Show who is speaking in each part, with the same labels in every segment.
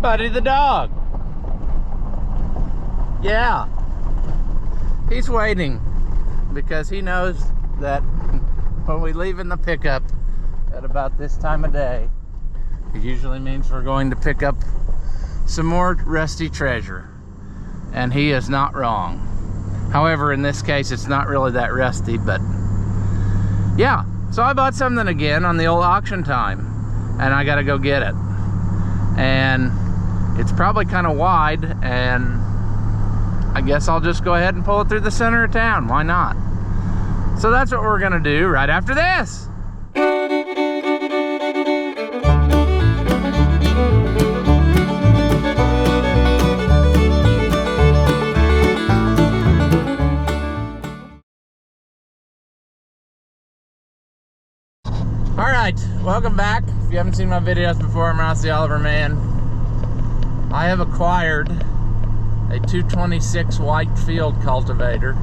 Speaker 1: Buddy the dog. Yeah. He's waiting because he knows that when we leave in the pickup at about this time of day, it usually means we're going to pick up some more rusty treasure. And he is not wrong. However, in this case, it's not really that rusty, but yeah. So I bought something again on the old AuctionTime, and I gotta go get it. And it's probably kind of wide, and I guess I'll just go ahead and pull it through the center of town. Why not? So that's what we're gonna do right after this. Alright, welcome back. If you haven't seen my videos before, I'm Ross the Oliver Man. I have acquired a 226 white field cultivator,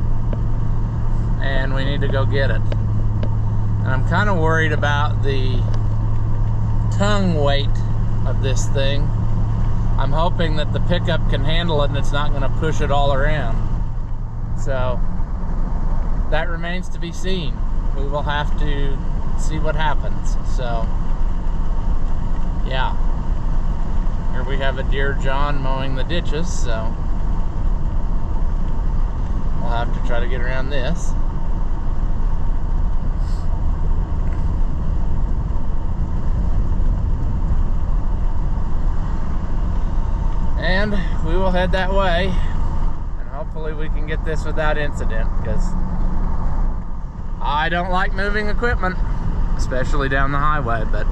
Speaker 1: and we need to go get it. And I'm kind of worried about the tongue weight of this thing. I'm hoping that the pickup can handle it and it's not going to push it all around. So that remains to be seen. We will have to see what happens. So yeah, here we have a Dear John mowing the ditches, so we'll have to try to get around this. And we will head that way, and hopefully we can get this without incident, because I don't like moving equipment, especially down the highway, but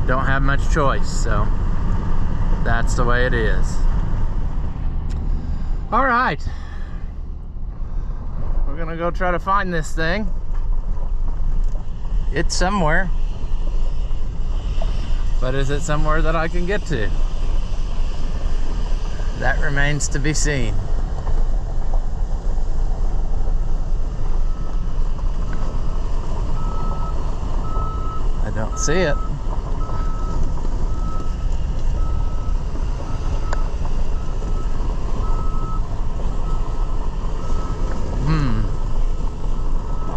Speaker 1: don't have much choice, so that's the way it is. All right, we're gonna go try to find this thing. It's somewhere, but is it somewhere that I can get to? That remains to be seen. I don't see it.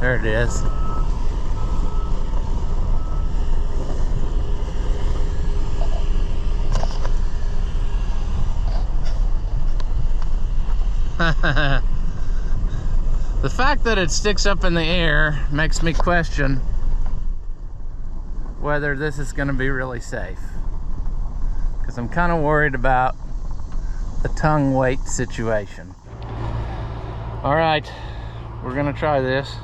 Speaker 1: There it is. The fact that it sticks up in the air makes me question whether this is going to be really safe, because I'm kind of worried about the tongue weight situation. All right, we're going to try this.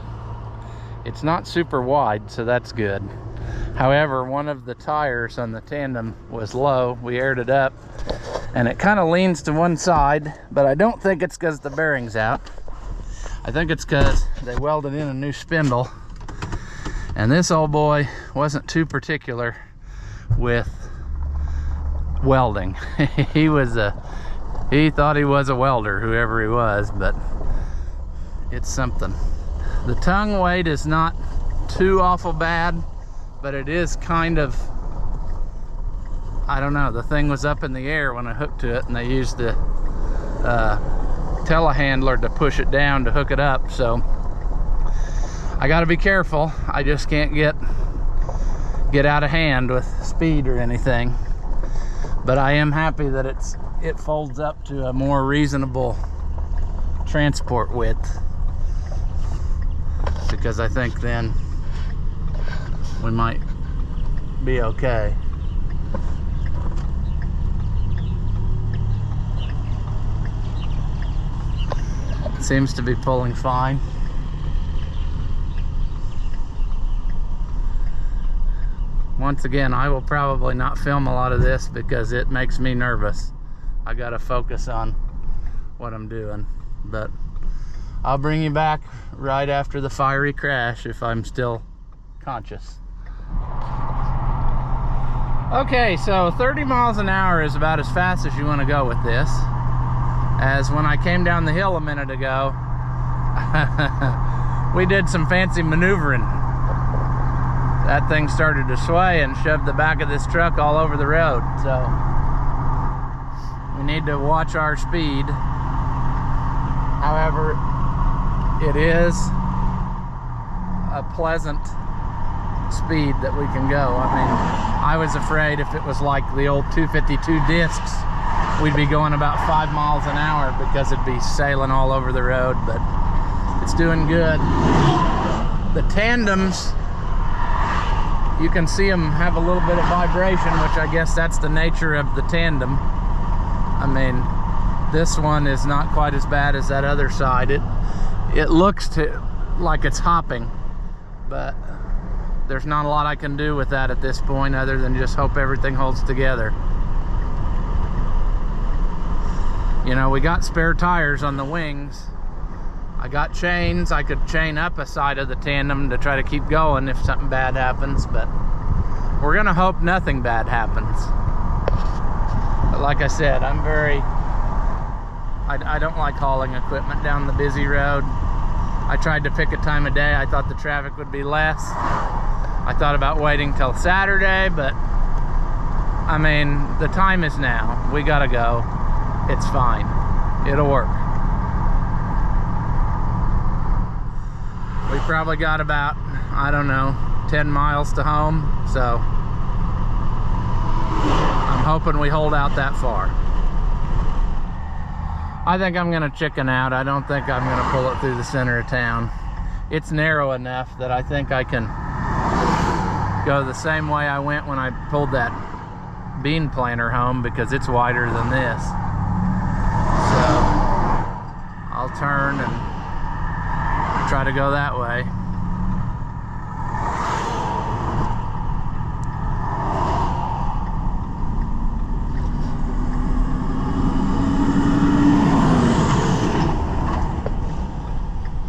Speaker 1: It's not super wide, so that's good. However, one of the tires on the tandem was low. We aired it up, and it kind of leans to one side, but I don't think it's because the bearing's out. I think it's because they welded in a new spindle, and this old boy wasn't too particular with welding. He thought he was a welder, whoever he was, but it's something. The tongue weight is not too awful bad, but it is kind of, I don't know, the thing was up in the air when I hooked to it, and they used the telehandler to push it down to hook it up, so I got to be careful. I just can't get out of hand with speed or anything, but I am happy that it folds up to a more reasonable transport width, because I think then we might be okay. It seems to be pulling fine. Once again, I will probably not film a lot of this because it makes me nervous. I gotta focus on what I'm doing, but I'll bring you back right after the fiery crash if I'm still conscious. Okay, so 30 miles an hour is about as fast as you want to go with this. As when I came down the hill a minute ago, we did some fancy maneuvering. That thing started to sway and shoved the back of this truck all over the road. So We need to watch our speed. However, it is a pleasant speed that we can go. I mean, I was afraid if it was like the old 252 discs, we'd be going about 5 miles an hour because it'd be sailing all over the road, but it's doing good. The tandems, you can see them have a little bit of vibration, which I guess that's the nature of the tandem. I mean, this one is not quite as bad as that other side. It looks like it's hopping, but there's not a lot I can do with that at this point other than just hope everything holds together. You know, we got spare tires on the wings. I got chains. I could chain up a side of the tandem to try to keep going if something bad happens, but we're gonna hope nothing bad happens. But like I said, I don't like hauling equipment down the busy road. I tried to pick a time of day. I thought the traffic would be less. I thought about waiting till Saturday, but I mean, the time is now. We gotta go. It's fine. It'll work. We probably got about, I don't know, 10 miles to home, so I'm hoping we hold out that far. I think I'm gonna chicken out. I don't think I'm gonna pull it through the center of town. It's narrow enough that I think I can go the same way I went when I pulled that bean planter home, because it's wider than this. So I'll turn and try to go that way.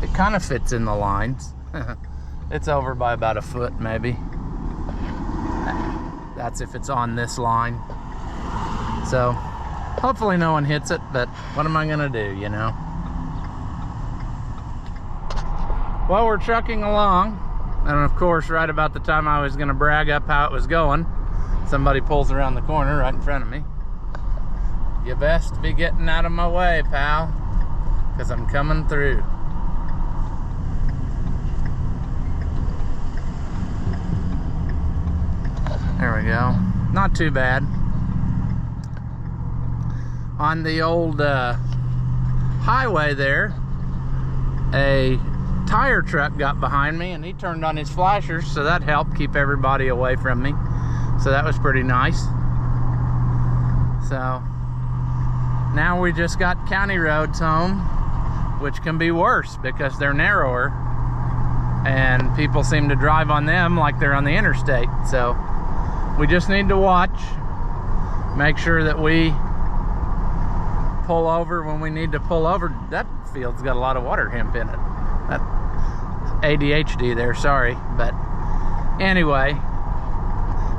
Speaker 1: It kind of fits in the lines. It's over by about a foot maybe. That's if it's on this line. So hopefully no one hits it, but what am I gonna do, you know? Well, we're trucking along, and of course, right about the time I was gonna brag up how it was going, somebody pulls around the corner right in front of me. You best be getting out of my way, pal, because I'm coming through. There we go. Not too bad. On the old highway there, a tire truck got behind me and he turned on his flashers, so that helped keep everybody away from me. So that was pretty nice. So now we just got county roads home, which can be worse because they're narrower and people seem to drive on them like they're on the interstate. So we just need to watch, make sure that we pull over when we need to pull over. That field's got a lot of water hemp in it. That ADHD there, sorry. But anyway,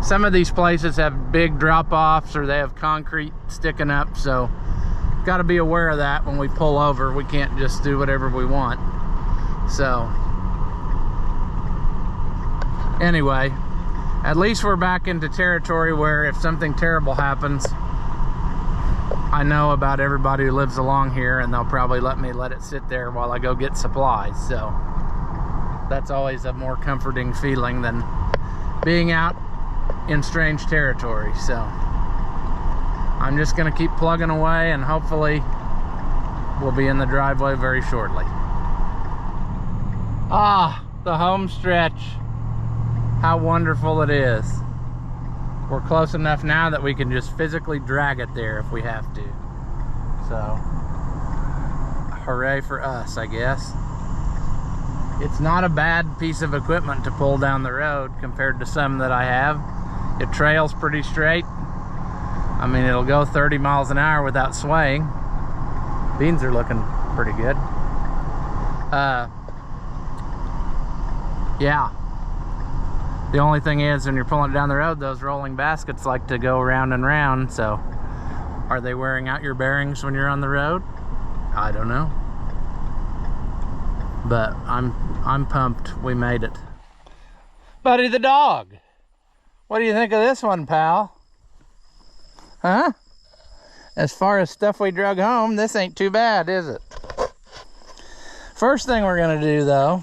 Speaker 1: some of these places have big drop-offs or they have concrete sticking up, so got to be aware of that when we pull over. We can't just do whatever we want. So anyway, at least we're back into territory where if something terrible happens, I know about everybody who lives along here, and they'll probably let me let it sit there while I go get supplies. So that's always a more comforting feeling than being out in strange territory. So I'm just gonna keep plugging away, and hopefully we'll be in the driveway very shortly. Ah, the home stretch. How wonderful it is. We're close enough now that we can just physically drag it there if we have to. So, hooray for us, I guess. It's not a bad piece of equipment to pull down the road compared to some that I have. It trails pretty straight. I mean, it'll go 30 miles an hour without swaying. Beans are looking pretty good. Yeah. The only thing is, when you're pulling it down the road, those rolling baskets like to go round and round, so are they wearing out your bearings when you're on the road? I don't know. But I'm pumped we made it. Buddy the dog, what do you think of this one, pal? Huh? as far as stuff we drug home, this ain't too bad, is it? First thing we're gonna do though,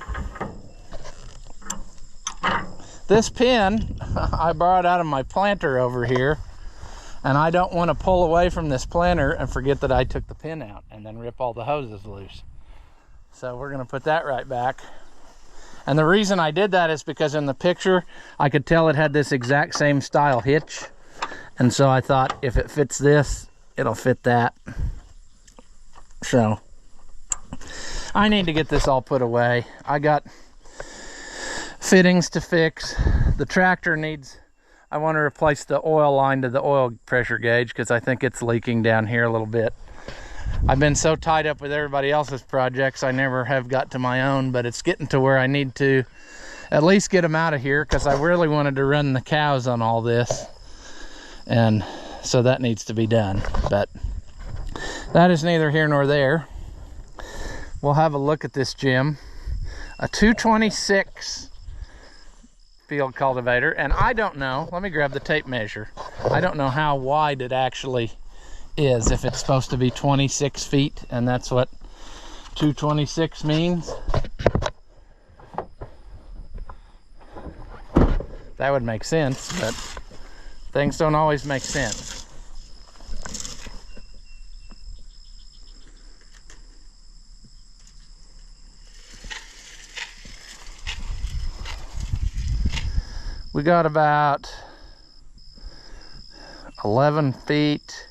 Speaker 1: this pin I borrowed out of my planter over here, and I don't want to pull away from this planter and forget that I took the pin out and then rip all the hoses loose. So we're gonna put that right back. And the reason I did that is because in the picture I could tell it had this exact same style hitch, and so I thought if it fits this, it'll fit that. So I need to get this all put away. I got fittings to fix. The tractor needs, I want to replace the oil line to the oil pressure gauge because I think it's leaking down here a little bit. I've been so tied up with everybody else's projects, I never have got to my own, but it's getting to where I need to at least get them out of here because I really wanted to run the cows on all this. And so that needs to be done, but that is neither here nor there. We'll have a look at this Jim, a 226 field cultivator, and I don't know, let me grab the tape measure. I don't know how wide it actually is, if it's supposed to be 26 feet, and that's what 226 means. That would make sense, but things don't always make sense. We got about 11 feet,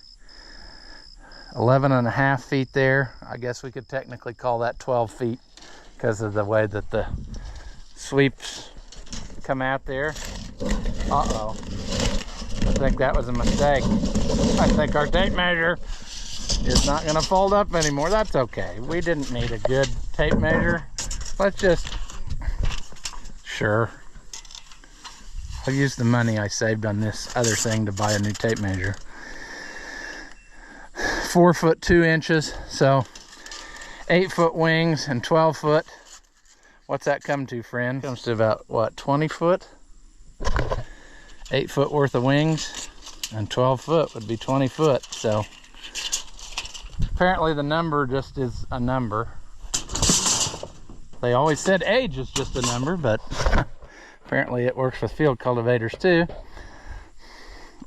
Speaker 1: 11 and a half feet there. I guess we could technically call that 12 feet because of the way that the sweeps come out there. Uh-oh. I think that was a mistake. I think our tape measure is not going to fold up anymore. That's okay. We didn't need a good tape measure. Let's just... Sure. I'll use the money I saved on this other thing to buy a new tape measure. 4 foot 2 inches, so 8 foot wings and 12 foot. What's that come to, friend? Comes to about, what, 20 foot? 8 foot worth of wings, and 12 foot would be 20 foot. So apparently the number just is a number. They always said age is just a number, but apparently it works with field cultivators too.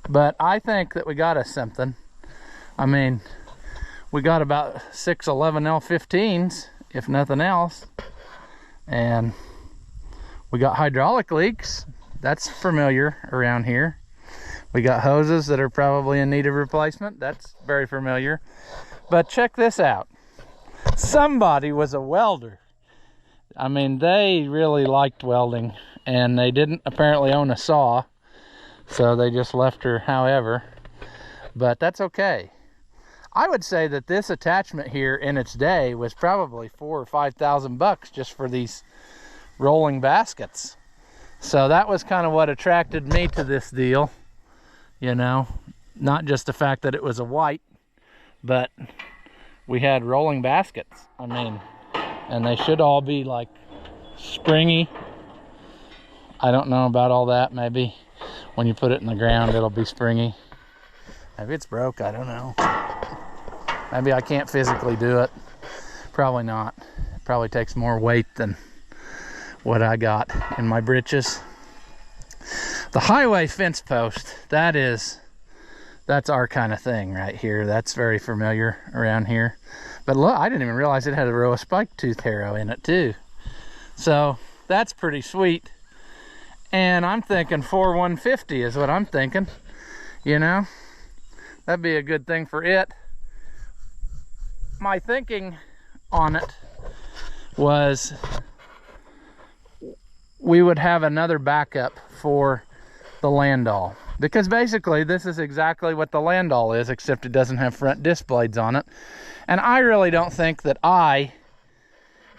Speaker 1: But I think that we got us something. I mean, we got about 6 11L15s, if nothing else. And we got hydraulic leaks. That's familiar around here. We got hoses that are probably in need of replacement. That's very familiar. But check this out. Somebody was a welder. I mean, they really liked welding, and they didn't apparently own a saw, so they just left her however. But that's okay. I would say that this attachment here in its day was probably $4,000 or $5,000 just for these rolling baskets. So that was kind of what attracted me to this deal, you know, not just the fact that it was a white, but we had rolling baskets. I mean, and they should all be like springy. I don't know about all that. Maybe when you put it in the ground it'll be springy. Maybe it's broke, I don't know. Maybe I can't physically do it. Probably not. It probably takes more weight than what I got in my britches. The highway fence post, that's our kind of thing right here. That's very familiar around here. But look, I didn't even realize it had a row of spike tooth harrow in it too. So that's pretty sweet. And I'm thinking 4,150 is what I'm thinking. You know, that'd be a good thing for it. My thinking on it was we would have another backup for the Landau, because basically this is exactly what the Landau is, except it doesn't have front disc blades on it. And I really don't think that I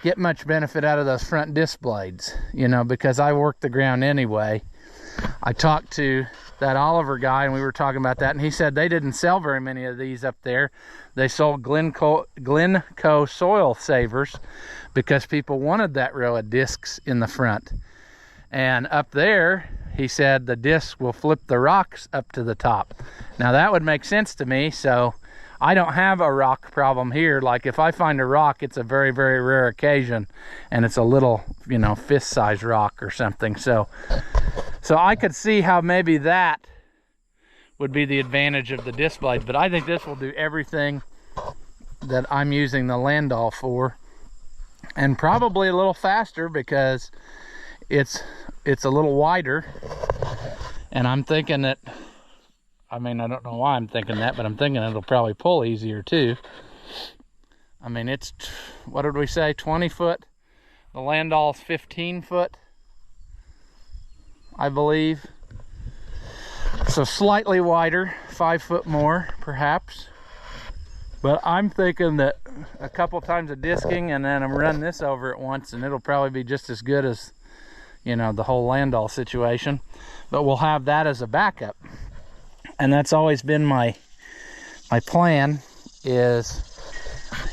Speaker 1: get much benefit out of those front disc blades, you know, because I work the ground anyway. I talked to that Oliver guy and we were talking about that, and he said they didn't sell very many of these up there. They sold Glencoe soil savers because people wanted that row of discs in the front. And up there, he said the disc will flip the rocks up to the top. Now that would make sense to me. So I don't have a rock problem here. Like if I find a rock, it's a very, very rare occasion, and it's a little, you know, fist-sized rock or something. So I could see how maybe that would be the advantage of the disc blade, but I think this will do everything that I'm using the Landau for, and probably a little faster because it's a little wider. And I'm thinking that, I mean, I don't know why I'm thinking that, but I'm thinking it'll probably pull easier too. I mean, it's, what did we say, 20 foot? The Landau's 15 foot, I believe. So slightly wider, 5 foot more, perhaps. But I'm thinking that a couple times of disking and then I'm running this over it once, and it'll probably be just as good as, you know, the whole Landau situation. But we'll have that as a backup. And that's always been my plan, is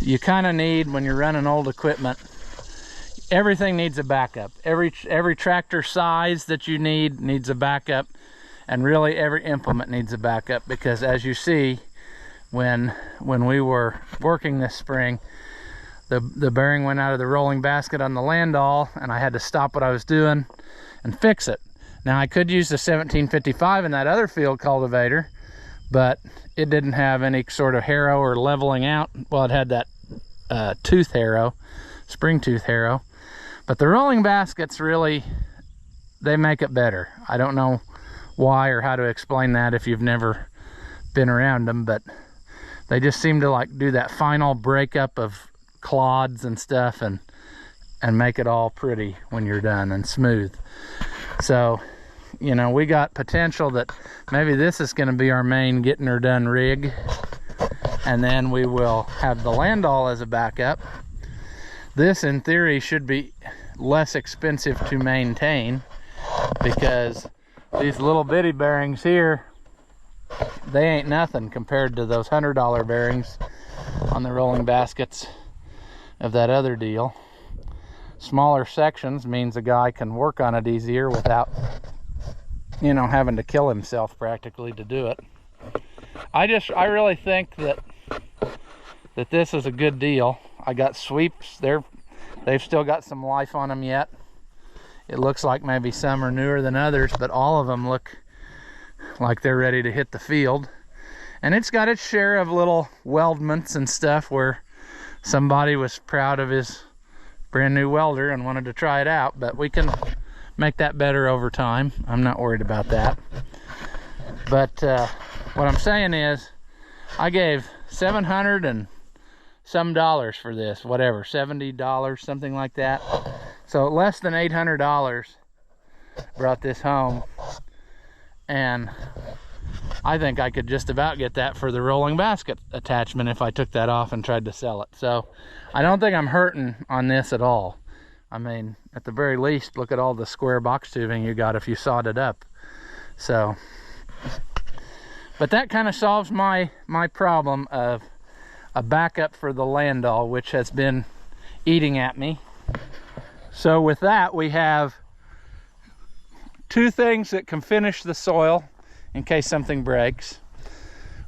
Speaker 1: you kind of need, when you're running old equipment, everything needs a backup. Every tractor size that you need needs a backup, and really every implement needs a backup, because as you see, when we were working this spring, the bearing went out of the rolling basket on the Landau, and I had to stop what I was doing and fix it. Now I could use the 1755 in that other field cultivator, but it didn't have any sort of harrow or leveling out. Well, it had that tooth harrow, spring tooth harrow, but the rolling baskets really, they make it better. I don't know why or how to explain that if you've never been around them, but they just seem to like do that final breakup of clods and stuff and make it all pretty when you're done and smooth. So, you know, we got potential that maybe this is going to be our main getting her done rig, and then we will have the Landau as a backup. This in theory should be less expensive to maintain, because these little bitty bearings here, they ain't nothing compared to those $100 bearings on the rolling baskets of that other deal. Smaller sections means a guy can work on it easier without, you know, having to kill himself practically to do it. I really think that this is a good deal. I got sweeps. They've still got some life on them yet. It looks like maybe some are newer than others, but all of them look like they're ready to hit the field. And it's got its share of little weldments and stuff where somebody was proud of his brand new welder and wanted to try it out, but we can make that better over time. I'm not worried about that. But what I'm saying is, I gave $700 and some dollars for this, whatever, $70, something like that. So less than $800 brought this home, and I think I could just about get that for the rolling basket attachment if I took that off and tried to sell it. So I don't think I'm hurting on this at all. I mean, at the very least, look at all the square box tubing you got if you sawed it up. So, but that kind of solves my problem of a backup for the Landau, which has been eating at me. So with that, we have two things that can finish the soil in case something breaks.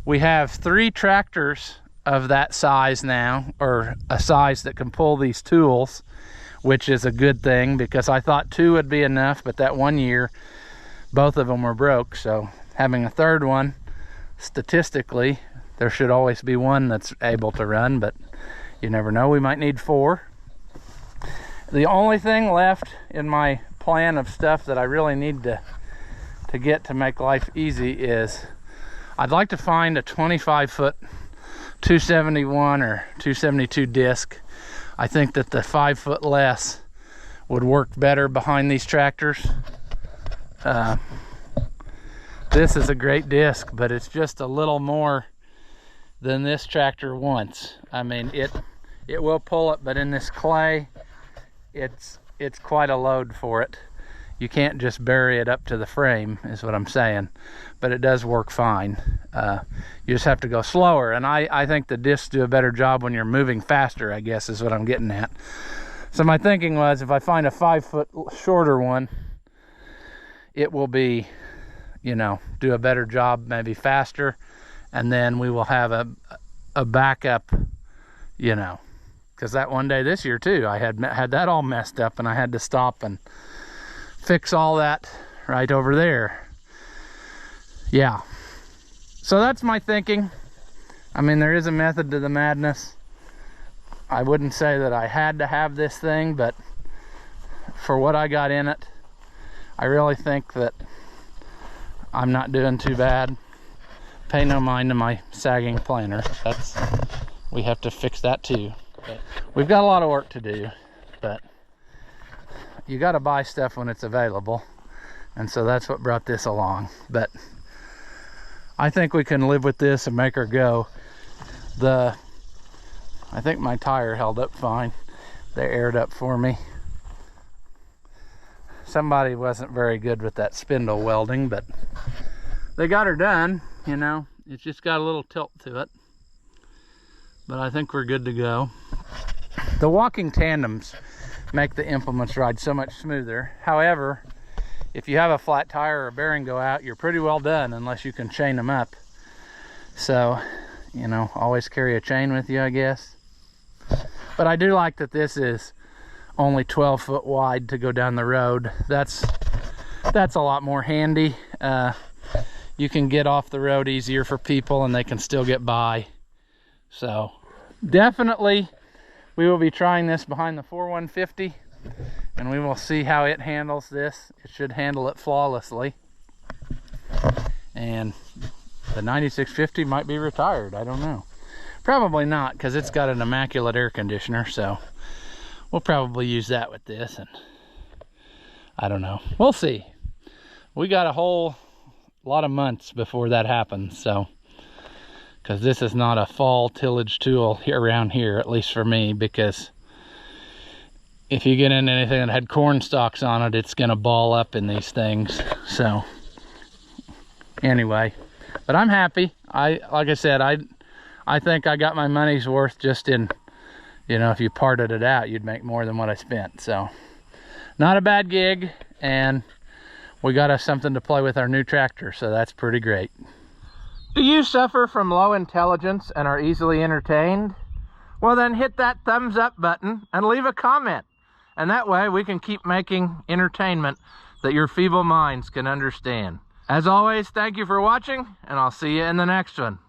Speaker 1: We have 3 tractors of that size now, or a size that can pull these tools, which is a good thing, because I thought 2 would be enough, but that one year both of them were broke. So having a third one, statistically there should always be one that's able to run, but you never know, we might need 4. The only thing left in my plan of stuff that I really need to get to make life easy is I'd like to find a 25-foot 271 or 272 disc. I think that the 5 foot less would work better behind these tractors. This is a great disc, but it's just a little more than this tractor wants. I mean, it will pull it, but in this clay, it's quite a load for it. You can't just bury it up to the frame, is what I'm saying, but it does work fine. You just have to go slower, and I think the discs do a better job when you're moving faster, I guess is what I'm getting at. So my thinking was, if I find a 5 foot shorter one, it will be, you know, do a better job, maybe faster, and then we will have a backup, you know, because that one day this year too, I had that all messed up and I had to stop and fix all that right over there. Yeah, so that's my thinking. I mean, there is a method to the madness. I wouldn't say that I had to have this thing, but for what I got in it, I really think that I'm not doing too bad. Pay no mind to my sagging planer. We have to fix that too. But we've got a lot of work to do, but you got to buy stuff when it's available, and so that's what brought this along. But I think we can live with this and make her go. I think my tire held up fine. They aired up for me. Somebody wasn't very good with that spindle welding, but they got her done, you know. It's just got a little tilt to it, but I think we're good to go. The walking tandems make the implements ride so much smoother. However, if you have a flat tire or a bearing go out, you're pretty well done unless you can chain them up. So, you know, always carry a chain with you, I guess. But I do like that this is only 12 foot wide to go down the road. That's a lot more handy. You can get off the road easier for people and they can still get by. So definitely we will be trying this behind the 4150 and we will see how it handles this. It should handle it flawlessly. And the 9650 might be retired, I don't know. Probably not, because it's got an immaculate air conditioner, so we'll probably use that with this, and I don't know. We'll see. We got a whole lot of months before that happens, so, because this is not a fall tillage tool here around here, at least for me, because if you get into anything that had corn stalks on it, it's gonna ball up in these things. So anyway, but I'm happy. Like I said, I think I got my money's worth just in, you know, if you parted it out, you'd make more than what I spent. So not a bad gig, and we got us something to play with our new tractor, so that's pretty great. Do you suffer from low intelligence and are easily entertained? Well, then hit that thumbs up button and leave a comment. And that way we can keep making entertainment that your feeble minds can understand. As always, thank you for watching, and I'll see you in the next one.